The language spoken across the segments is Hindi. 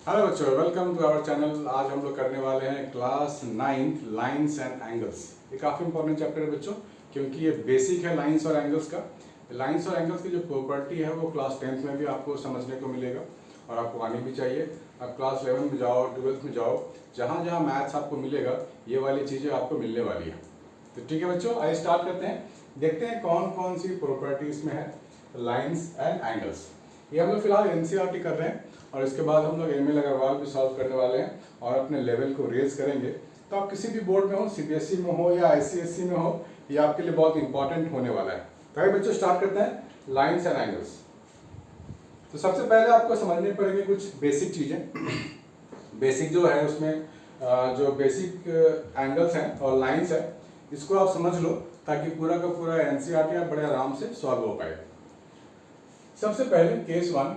हेलो बच्चों, वेलकम टू आवर चैनल। आज हम लोग करने वाले हैं class 9th lines and angles. ये काफ़ी इंपॉर्टेंट चैप्टर है बच्चों, क्योंकि ये बेसिक है लाइंस और एंगल्स का। लाइंस और एंगल्स की जो प्रॉपर्टी है वो क्लास 10th में भी आपको समझने को मिलेगा और आपको आनी भी चाहिए। आप क्लास 11 में जाओ, 12th में जाओ, जहाँ जहाँ मैथ्स आपको मिलेगा ये वाली चीज़ें आपको मिलने वाली है। तो ठीक है बच्चों, आइए स्टार्ट करते हैं। देखते हैं कौन कौन सी प्रॉपर्टीज में है लाइंस एंड एंगल्स। ये हम लोग फिलहाल एनसीईआरटी कर रहे हैं और इसके बाद हम लोग एमएल अग्रवाल भी सॉल्व करने वाले हैं और अपने लेवल को रेज करेंगे। तो आप किसी भी बोर्ड में हो, सीबीएसई में हो या आईसीएसई में हो, ये आपके लिए बहुत इंपॉर्टेंट होने वाला है। तो आइए बच्चों स्टार्ट करते हैं लाइंस एंड एंगल्स। तो सबसे पहले आपको समझने पड़ेंगे कुछ बेसिक चीज़ें। बेसिक जो है उसमें जो बेसिक एंगल्स हैं और लाइंस है, इसको आप समझ लो ताकि पूरा का पूरा एनसीईआरटी आप बड़े आराम से सॉल्व हो पाए। सबसे पहले केस 1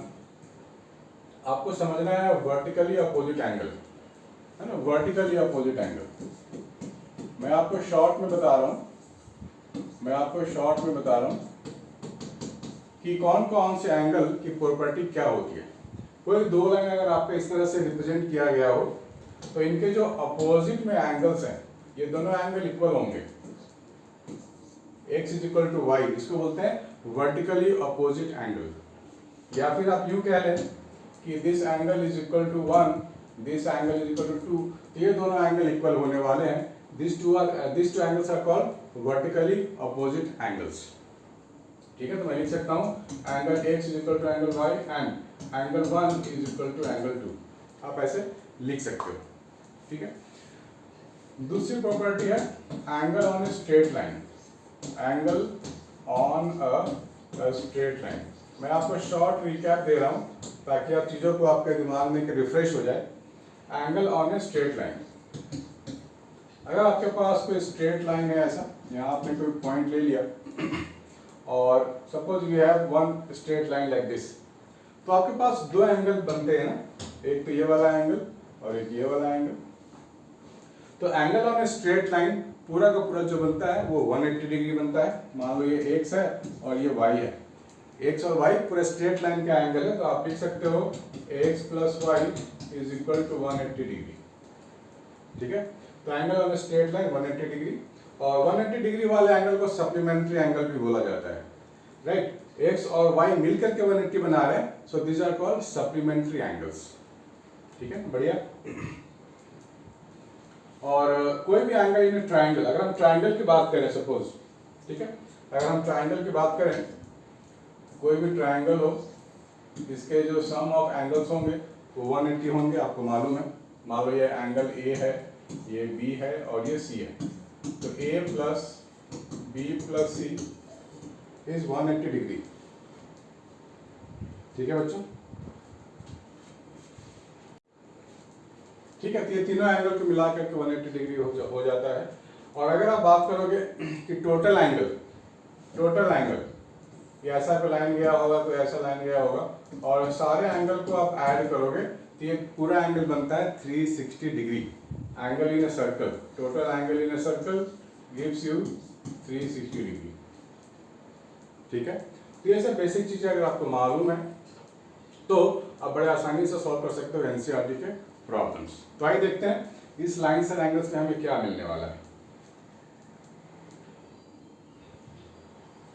आपको समझना है वर्टिकली अपोजिट एंगल, है ना। वर्टिकली अपोजिट एंगल मैं आपको शॉर्ट में बता रहा हूं कि कौन कौन से एंगल की प्रॉपर्टी क्या होती है। कोई दो लाइन अगर आपको इस तरह से रिप्रेजेंट किया गया हो तो इनके जो अपोजिट में एंगल्स हैं, ये दोनों एंगल इक्वल होंगे। x is equal to y, इसको बोलते हैं वर्टिकली अपोजिट एंगल। या फिर आप यूं कह लें कि this angle is equal to 1, this angle is equal to 2। ये दोनों एंगल इक्वल होने वाले हैं। This two angles are called vertically opposite angles. ठीक है, तो मैं लिख सकता हूं angle x is equal to angle y and angle 1 is equal to angle 2। आप ऐसे लिख सकते हो। ठीक है, दूसरी प्रॉपर्टी है angle on a straight line. Angle on a straight line, मैं आपको शॉर्ट रिकैप दे रहा हूं ताकि आप चीज़ों को आपके दिमाग में रिफ्रेश हो जाए। Angle on a straight line, अगर आपके पास कोई स्ट्रेट लाइन है, ऐसा यहाँ आपने कोई पॉइंट ले लिया और suppose you have one straight line like this, तो आपके पास दो एंगल बनते हैं ना, एक तो ये वाला एंगल और एक ये वाला एंगल। तो angle on a straight line पूरा का पूरा जो बनता है वो 180 डिग्री बनता है। मान लो ये x है और ये y है। x और y पूरे स्ट्रेट लाइन का एंगल है, तो आप लिख सकते हो x plus y is equal to 180 degree. ठीक है, तो angle on straight line 180 degree, और 180 डिग्री वाले एंगल को सप्लीमेंट्री एंगल भी बोला जाता है। राइट, x और y मिलकर के 180 बना रहे हैं, so these are called supplementary angles. ठीक है, बढ़िया। और कोई भी एंगल इन ट्राइंगल, अगर हम ट्राइंगल की बात करें सपोज, ठीक है, अगर हम ट्राइंगल की बात करें, कोई भी ट्राइंगल हो, इसके जो सम ऑफ एंगल्स होंगे वो 180 होंगे, आपको मालूम है। मान लो ये एंगल A है, ये B है और ये C है, तो A plus B plus C is 180 degree. ठीक है बच्चों, ठीक है, तो ये तीनों एंगल को मिलाकर के 180 डिग्री हो जाता है। और अगर आप बात करोगे कि टोटल एंगल, ये ऐसा कोई लाइन गया होगा, कोई ऐसा लाइन गया होगा, और सारे एंगल को आप ऐड करोगे तो ये पूरा एंगल बनता है 360 degree. Angle in a circle, total angle in a circle gives you 360 degree. ठीक है, तो ये सब बेसिक चीजें अगर आपको मालूम है तो आप बड़े आसानी से सॉल्व कर सकते हो एनसीईआरटी के प्रॉब्लम्स। तो आइए देखते हैं इस लाइंस एंड एंगल्स में हमें क्या मिलने वाला है।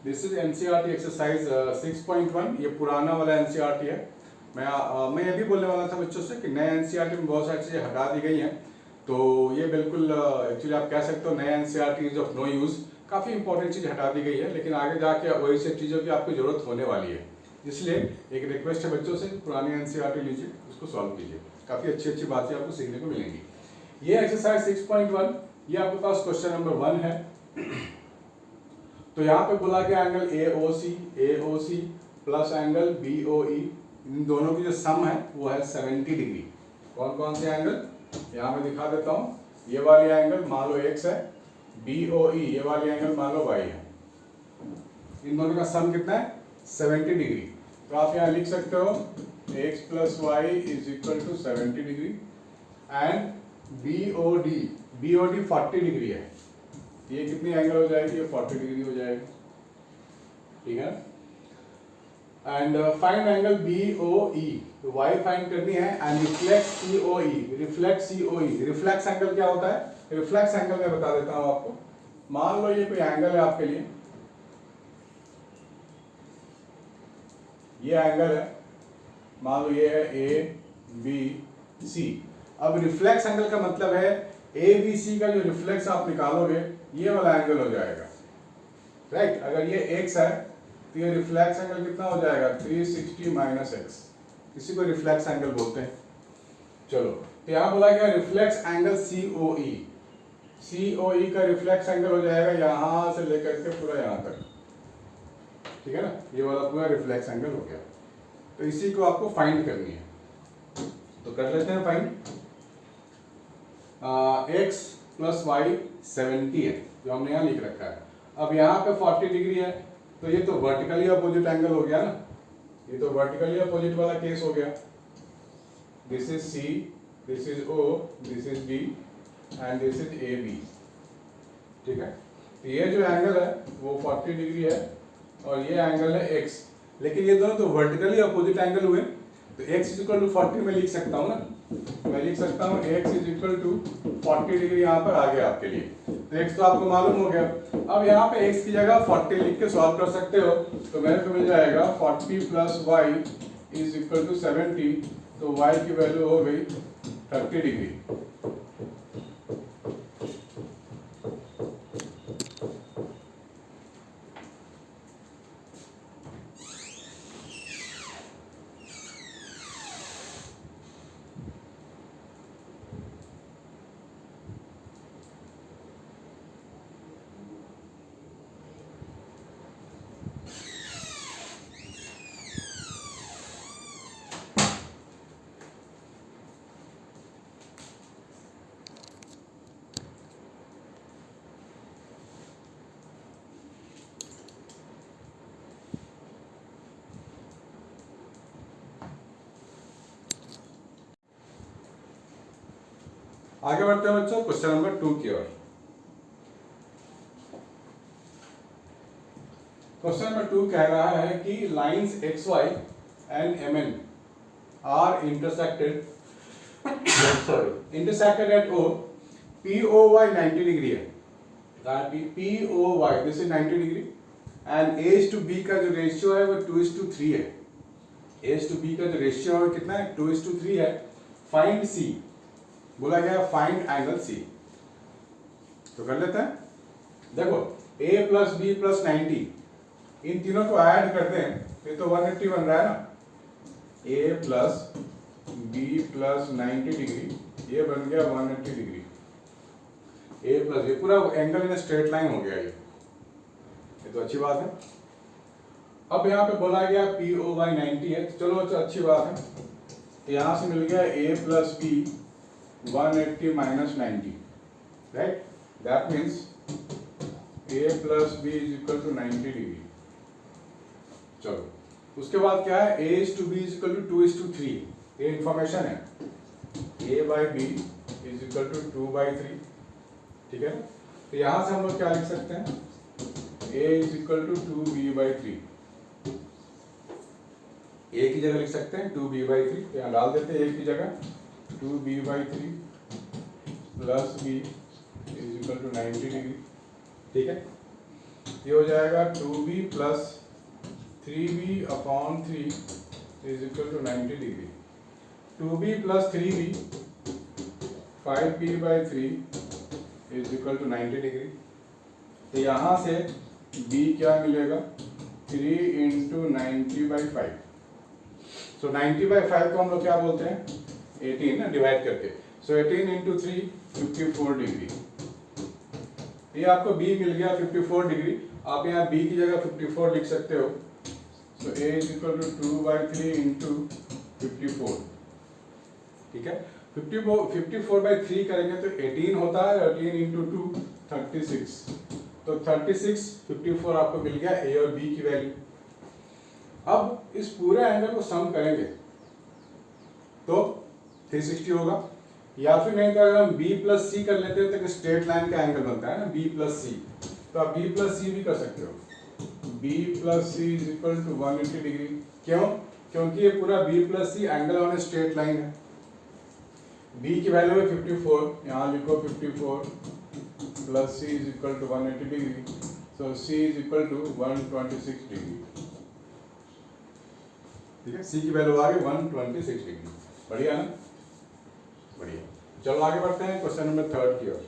This is NCERT exercise 6.1। ये पुराना वाला एनसीईआरटी है। मैं ये भी बोलने वाला था बच्चों से कि नए एनसीईआरटी में बहुत सारी चीजें हटा दी गई हैं, तो ये बिल्कुल एक्चुअली आप कह सकते हो नए NCERT is of no use. काफी इंपॉर्टेंट चीज हटा दी गई है, लेकिन आगे जाके वही से चीजों की आपको जरूरत होने वाली है। इसलिए एक रिक्वेस्ट है बच्चों से, पुरानी एनसीईआरटी लीजिए, उसको सॉल्व कीजिए, काफी अच्छी अच्छी बातें आपको सीखने को मिलेंगी। ये एक्सरसाइज 6.1, ये आपके पास क्वेश्चन नंबर 1 है। तो यहाँ पे बोला गया angle AOC plus angle BOE, इन दोनों की जो सम है वो है 70 डिग्री। कौन कौन से एंगल, यहाँ मैं दिखा देता हूँ। ये वाली एंगल मान लो x है, BOE ये वाली एंगल मान लो y है। इन दोनों का सम कितना है, 70 डिग्री। तो आप यहाँ लिख सकते हो x plus y is equal to 70 degree and BOD 40 degree है। ये कितनी एंगल हो जाएगी, ये 40 डिग्री हो जाएगी। ठीक है, एंड फाइंड एंगल BOE, तो y फाइंड करनी है and reflex COE, reflex COE। Reflex angle क्या होता है? रिफ्लेक्स एंगल मैं बता देता हूं आपको। मान लो ये कोई एंगल है आपके लिए, ये एंगल है, मान लो ये है ABC। अब रिफ्लेक्स एंगल का मतलब है ABC का जो रिफ्लेक्स आप निकालोगे ये वाला एंगल हो जाएगा, राइट। अगर ये x है तो ये रिफ्लेक्स एंगल कितना हो जाएगा? 360 माइनस x, इसी को रिफ्लेक्स एंगल बोलते हैं। चलो, तो यहाँ बोला गया रिफ्लेक्स एंगल COE। COE का रिफ्लेक्स एंगल हो जाएगा यहां से लेकर के पूरा यहां तक, ठीक है ना, ये वाला पूरा रिफ्लेक्स एंगल हो गया। तो इसी को आपको फाइंड करनी है, तो कर लेते हैं फाइंड। x प्लस वाई 70 है जो हमने यहाँ लिख रखा है। अब यहाँ पे 40 डिग्री है, तो ये तो वर्टिकली अपोजिट एंगल हो गया ना, ये तो वर्टिकली अपोजिट वाला केस हो गया। This is C, this is O, this is B and this is AB, ठीक है। तो ये जो एंगल है वो 40 डिग्री है और ये एंगल है x, लेकिन ये दोनों तो वर्टिकली अपोजिट एंगल हुए, तो x इज इक्वल टू 40 में लिख सकता हूँ ना, मैं लिख सकता हूँ x is equal to 40 degree यहाँ पर आ गया आपके लिए। तो x तो आपको मालूम हो गया। अब यहाँ पे x की जगह 40 लिख के सॉल्व कर सकते हो, तो मेरे को मिल जाएगा 40 plus y is equal to 70, तो y की वैल्यू हो गई 30 डिग्री। आगे बढ़ते हैं बच्चों क्वेश्चन नंबर 2 की ओर। क्वेश्चन नंबर 2 कह रहा है कि lines XY and MN are intersected at O, POY 90 degree है, POY this is 90 degree and A to B का जो रेशियो है वो 2:3 है। A to B का जो रेशियो है कितना है? 2:3 है। फाइंड C, बोला गया फाइंड एंगल C, तो कर लेते हैं। देखो A प्लस B प्लस 90, इन तीनों को ऐड करते हैं ये तो 180 बन रहा है ना, A plus B plus 90 degree ये बन गया 180 डिग्री। A प्लस ये पूरा एंगल इन स्ट्रेट लाइन हो गया, ये तो अच्छी बात है। अब यहाँ पे बोला गया POY 90 है, तो चलो अच्छी बात है। तो यहाँ से मिल गया A plus B 180 minus 90, right? That means A plus B is equal to 90 degree। चलो, उसके बाद क्या है? A is to B is equal to 2:3, ये इंफॉर्मेशन है। A by B is equal to 2/3, ठीक है ना? तो यहाँ से हम लोग क्या लिख सकते हैं? A is equal to 2B/3, A की जगह लिख सकते हैं 2B/3, तो यहाँ डाल देते हैं A की जगह 2B/3 plus B is equal to 90 degree, ठीक है। ये हो जाएगा 2B plus 3B/3 is equal to 90 degree. 2B plus 3B 5B/3 is equal to 90 degree. तो यहाँ से B क्या मिलेगा? 3 इंटू 90/5। सो 90/5 को हम लोग क्या बोलते हैं? 18 ना, डिवाइड करके। सो 18 इंटू 3 54 डिग्री। ये आपको B मिल गया 54 डिग्री। आप यहाँ B की जगह 54 लिख सकते हो। So A is equal to 2/3 into 54, ठीक है। 54/3 करेंगे तो 18 होता है, 18 इंटू 2 36। तो 36 54 आपको मिल गया A और B की वैल्यू। अब इस पूरे एंगल को सम करेंगे तो 360 होगा, या फिर नहीं तो अगर हम B प्लस C कर लेते हैं तो स्ट्रेट लाइन का एंगल बनता है ना B प्लस C, तो आप B प्लस C भी कर सकते हो। B plus C is equal to 180 degree. क्यों? क्योंकि ये पूरा B plus C angle on a straight line है। बी की वैल्यू है 54, यहाँ लिखो 54 plus C is equal to 180 degree, so C is equal to 126 degree. ठीक है, सी की वैल्यू आ गई 126 डिग्री। बढ़िया ना, बढ़िया। चलो आगे बढ़ते हैं क्वेश्चन नंबर 3 की ओर।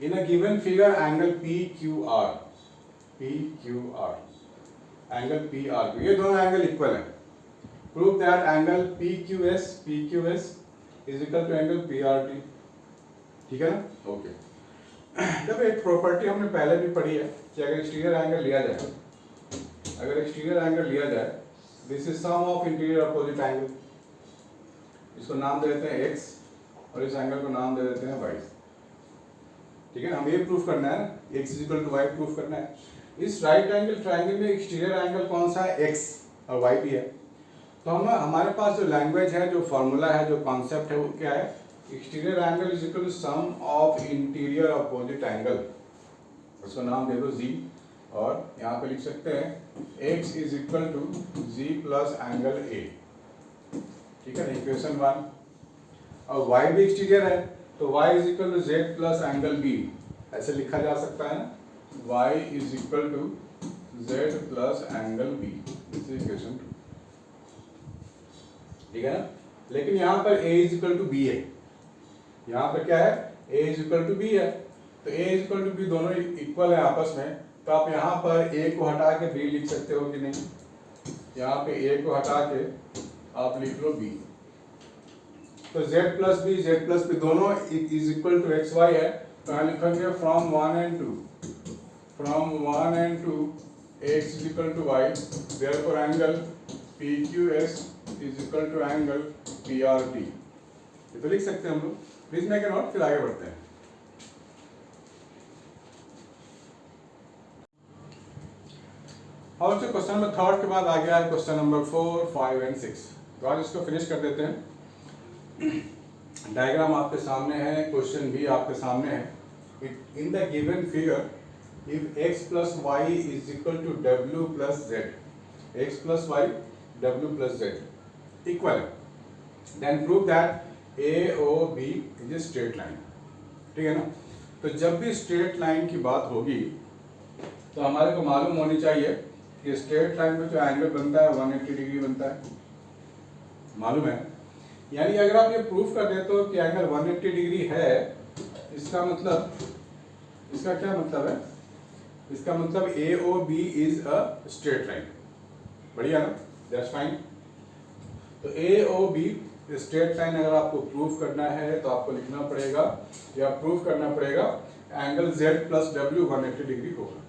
In a given figure angle P Q R, angle P R Q, ये दोनों एंगल इक्वल है। Prove that angle P Q S is equal to angle P R T. ठीक है ना, ओके। जब एक प्रॉपर्टी हमने पहले भी पढ़ी है कि अगर एक्सटीरियर एंगल लिया जाए, this is sum of interior opposite angle, इसको नाम दे देते हैं x और इस एंगल को नाम दे देते हैं y। ठीक है, हम ये प्रूफ करना है, x is equal to y proof करना है। इस राइट एंगल ट्रायंगल में एक्सटीरियर एंगल कौन सा है? x और y भी है। तो हम हमारे पास जो लैंग्वेज है, जो फॉर्मूला है, जो कॉन्सेप्ट है, वो क्या है? Exterior angle is equal to sum of interior opposite angle, उसको नाम दे दो z, और यहाँ पे लिख सकते हैं x is equal to z plus angle a। ठीक है, इक्वेशन 1। और y भी एक्सटीरियर है, तो y is equal to z plus angle b, ऐसे लिखा जा सकता है ना, y is equal to z plus angle b, this is equation 2। ठीक है ना, लेकिन यहाँ पर a is equal to b है, यहाँ पर क्या है? a is equal to b है, तो a is equal to b दोनों इक्वल है आपस में, तो आप यहाँ पर a को हटा के b लिख सकते हो कि नहीं? यहाँ पे a को हटा के आप लिख लो b, तो z प्लस b दोनों is equal to x y है, तो यहाँ लिखेंगे from 1 and 2 x is equal to y, therefore angle PQS is equal to angle PRT। ये तो लिख सकते हैं हम लोग। प्लीज मेक ए नोट, फिर आगे बढ़ते हैं। और जो क्वेश्चन नंबर 3 के बाद आ गया है क्वेश्चन नंबर 4, 5 and 6। तो आज इसको फिनिश कर देते हैं। डायग्राम आपके सामने है, क्वेश्चन भी आपके सामने है। In the given figure if x plus y is equal to w plus z, x plus y w plus z equal, then prove that AOB is a straight line. ठीक है ना, तो जब भी स्ट्रेट लाइन की बात होगी तो हमारे को मालूम होनी चाहिए कि स्ट्रेट लाइन में जो एंगल बनता है 180 डिग्री बनता है, मालूम है। यानी अगर आप ये प्रूफ कर देते हो कि एंगल 180 डिग्री है, इसका मतलब, इसका क्या मतलब है? इसका मतलब AOB is a straight line. बढ़िया ना, दैट्स फाइन। तो AOB स्ट्रेट लाइन अगर आपको प्रूफ करना है तो आपको लिखना पड़ेगा या प्रूफ करना पड़ेगा angle Z plus W 180 degree होगा।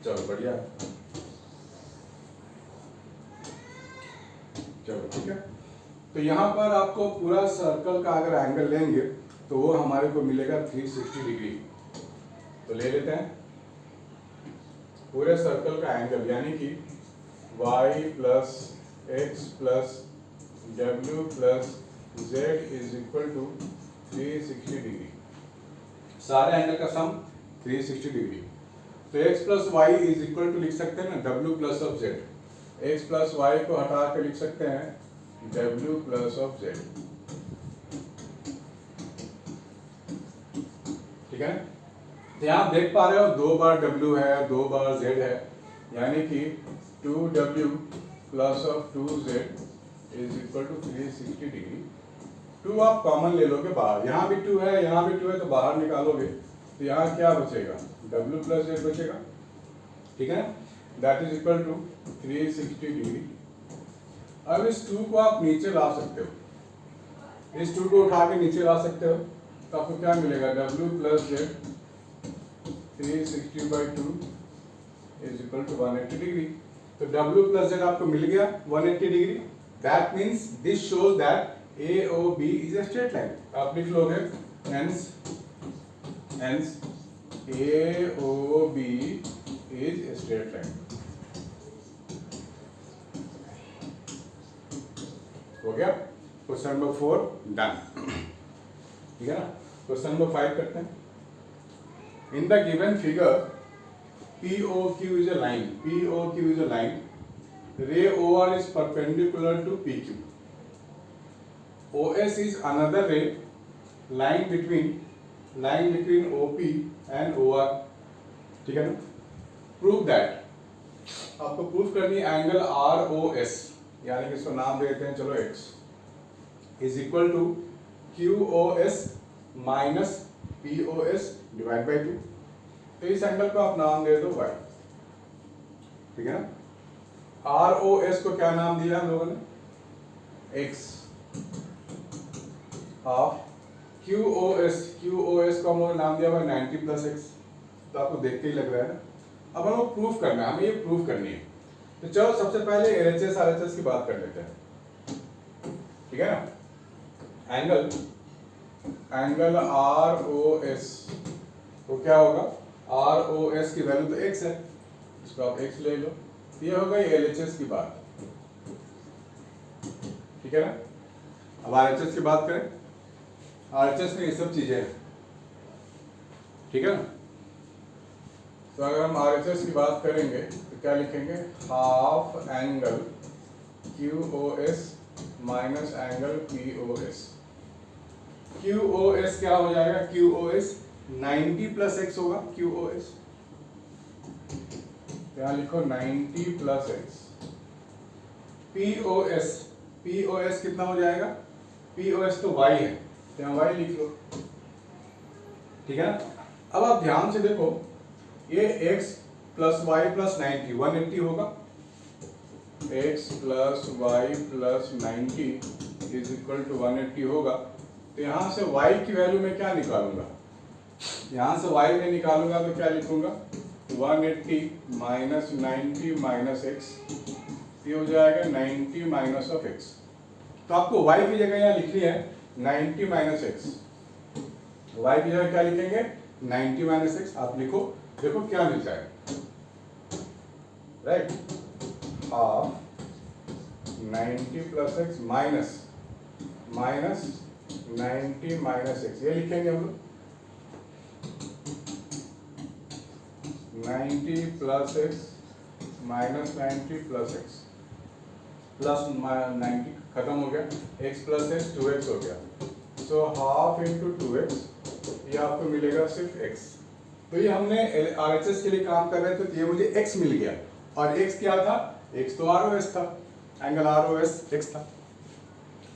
चलो बढ़िया, चलो ठीक है। तो यहाँ पर आपको पूरा सर्कल का अगर एंगल लेंगे तो वो हमारे को मिलेगा 360 डिग्री। तो ले लेते हैं पूरे सर्कल का एंगल, यानी कि y plus x plus W plus Z is equal to 360 degree. सारे एंगल का सम 360 डिग्री। तो x plus y is equal to लिख सकते हैं ना W plus of Z। x plus y को हटा के लिख सकते हैं W प्लस ऑफ Z। ठीक है, तो यहाँ आप देख पा रहे हो 2 बार W है, 2 बार Z है, यानी कि 2W plus of 2Z is equal to 360 degree. 2 आप कॉमन ले लोगे बाहर, यहाँ भी 2 है, यहाँ भी 2 है, तो बाहर निकालोगे तो यहाँ क्या बचेगा? W प्लस Z बचेगा। ठीक है, that is equal to 360 degree. अब इस 2 को आप नीचे ला सकते हो, इस 2 को उठा के नीचे ला सकते हो, तो आपको क्या मिलेगा? W plus Z 360/2 is equal to 180 degree. तो W प्लस Z आपको मिल गया 180 degree. That means this shows that AOB is a straight line। आप लिख लोगे hence AOB is a straight line। हो गया क्वेश्चन नंबर 4 डन। ठीक है ना, क्वेश्चन नंबर 5 करते हैं। इन the given figure POQ is a line. POQ is a line. Ray OR is perpendicular to PQ. OS is another ray line between OP and OR. ठीक है ना? Prove that. आपको प्रूफ करनी है एंगल ROS, यानी कि इसको नाम देते हैं चलो X, is equal to QOS minus POS divide by 2। तो इस एंगल को आप नाम दे दो Y, ठीक है ना? ROS को क्या नाम दिया हम लोगों ने? X। हाफ QOS को हम लोगों ने नाम दिया 90 प्लस X। तो आपको देख के ही लग रहा है ना? अब हम लोग प्रूफ करना है, हमें ये प्रूफ करनी है। तो चलो सबसे पहले LHS RHS की बात कर लेते हैं, ठीक है ना? एंगल ROS तो क्या होगा? ROS की वैल्यू तो X है, इसको आप X ले लो। ये होगा ये LHS की बात, ठीक है ना? अब RHS की बात करें, RHS में ये सब चीजें हैं, ठीक है ना? तो अगर हम RHS की बात करेंगे तो क्या लिखेंगे? Half angle QOS minus angle POS। QOS क्या हो जाएगा? QOS 90 प्लस X होगा। QOS यहाँ लिखो 90 प्लस X। POS कितना हो जाएगा? POS तो Y है, तो यहाँ Y लिख लो, ठीक है ना? अब आप ध्यान से देखो, ये x प्लस वाई प्लस 90 180 होगा। x plus y plus 90 is equal to 180 होगा। तो यहाँ से y की वैल्यू में क्या निकालूंगा? यहाँ से y में निकालूंगा तो क्या लिखूंगा? 180 माइनस 90 माइनस x, ये हो जाएगा 90 माइनस ऑफ x। तो आपको y की जगह यहाँ लिखनी है 90 माइनस x। y की जगह क्या लिखेंगे? 90 माइनस x। आप लिखो, देखो क्या मिलता है, right? Half 90 plus x minus 90 minus x, ये लिखेंगे हम लोग। 90 plus x minus 90 plus x, plus 90 खत्म हो गया, x प्लस एक्स 2x हो गया। सो हाफ इंटू 2x, ये आपको मिलेगा सिर्फ x। तो ये हमने RHS के लिए काम कर रहे थे, तो ये मुझे x मिल गया। और x क्या था? x तो ROS था, एंगल ROS x था,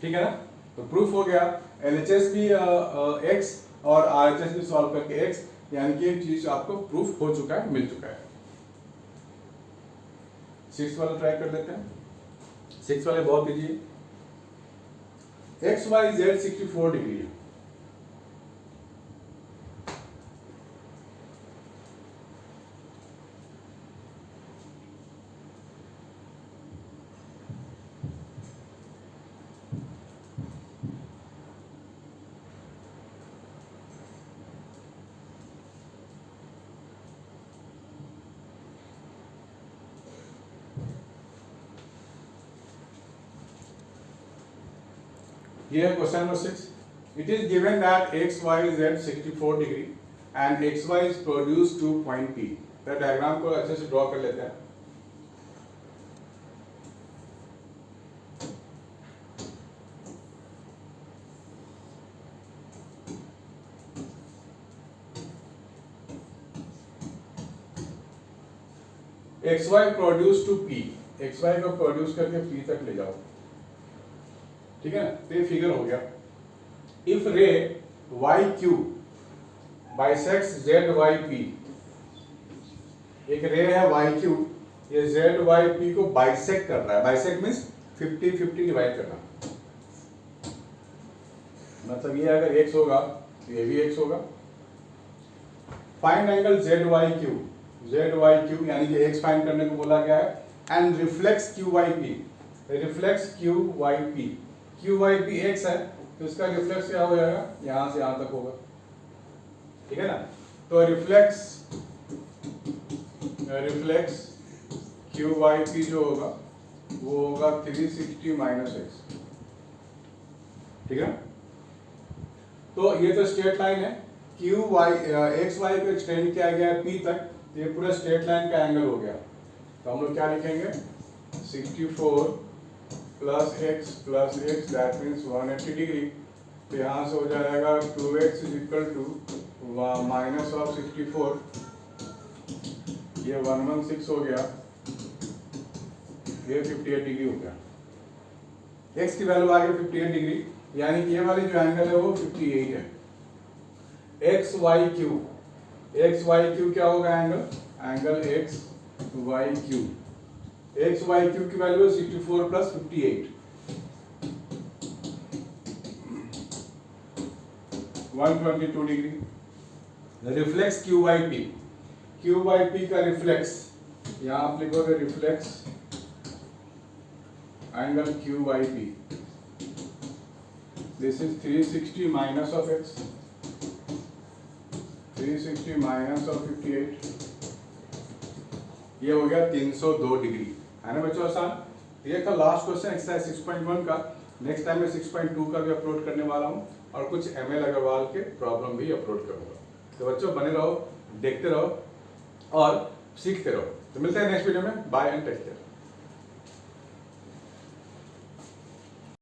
ठीक है ना? तो प्रूफ हो गया। LHS भी x और RHS भी सॉल्व करके x, यानी कि एक चीज आपको प्रूफ हो चुका है, मिल चुका है। 6 वाला ट्राई कर लेते हैं। 6 वाले बहुत कीजिए। XYZ 64 डिग्री है। ये है question number 6. It is given that x, y, z 64 degree and x, y is produced to point P. तो डायग्राम को अच्छे से ड्रॉ कर लेते हैं। X y produce to P, x y को प्रोड्यूस करके पी तक ले जाओ, ठीक है ना? तो ये फिगर हो गया। If ray Y Q bisects Z Y P, एक रे है वाई क्यू, ये जेड वाई पी को बाइसेक्ट कर रहा है। बाइसेक्ट मीन्स 50-50 डिवाइड करना, मतलब ये अगर x होगा तो ये भी x होगा। Find angle Z Y Q, Z Y Q यानी कि x फाइंड करने को बोला गया है। And reflex Q Y P, reflex Q Y P, Q Y P x है तो इसका रिफ्लेक्स क्या हो जाएगा? यहां से यहां तक होगा, ठीक है ना? तो रिफ्लेक्स क्यू वाई पी जो होगा वो होगा 360 माइनस एक्स, ठीक है? तो ये तो स्ट्रेट लाइन है, क्यू वाई एक्स वाई को एक्सटेंड किया गया है पी तक, तो ये पूरा स्ट्रेट लाइन का एंगल हो गया। तो हम लोग क्या लिखेंगे 64 plus x that means 180 degree. तो यहाँ से हो जाएगा 2x is equal to minus of 64, ये 116 हो गया, ये 58 डिग्री हो गया। x की वैल्यू आ गई 58 डिग्री, यानी कि ये वाली जो एंगल है वो 58 है। एक्स वाई क्यू क्या होगा angle? Angle X Y Q की value 64 plus 58, 122 degree. Reflex Q by P का रिफ्लेक्स, यहाँ आप लिखोगे reflex angle Q by P, this is 360 minus of X, 360 minus of 58, ये हो गया 302 डिग्री, है ना बच्चों आसान। ये था लास्ट क्वेश्चन एक्सरसाइज 6.1 का। नेक्स्ट टाइम मैं 6.2 का भी अपलोड करने वाला हूँ और कुछ ML अग्रवाल के प्रॉब्लम भी अपलोड करूँगा। तो बच्चों बने रहो, देखते रहो और सीखते रहो। तो मिलते हैं नेक्स्ट वीडियो में। Bye and take care.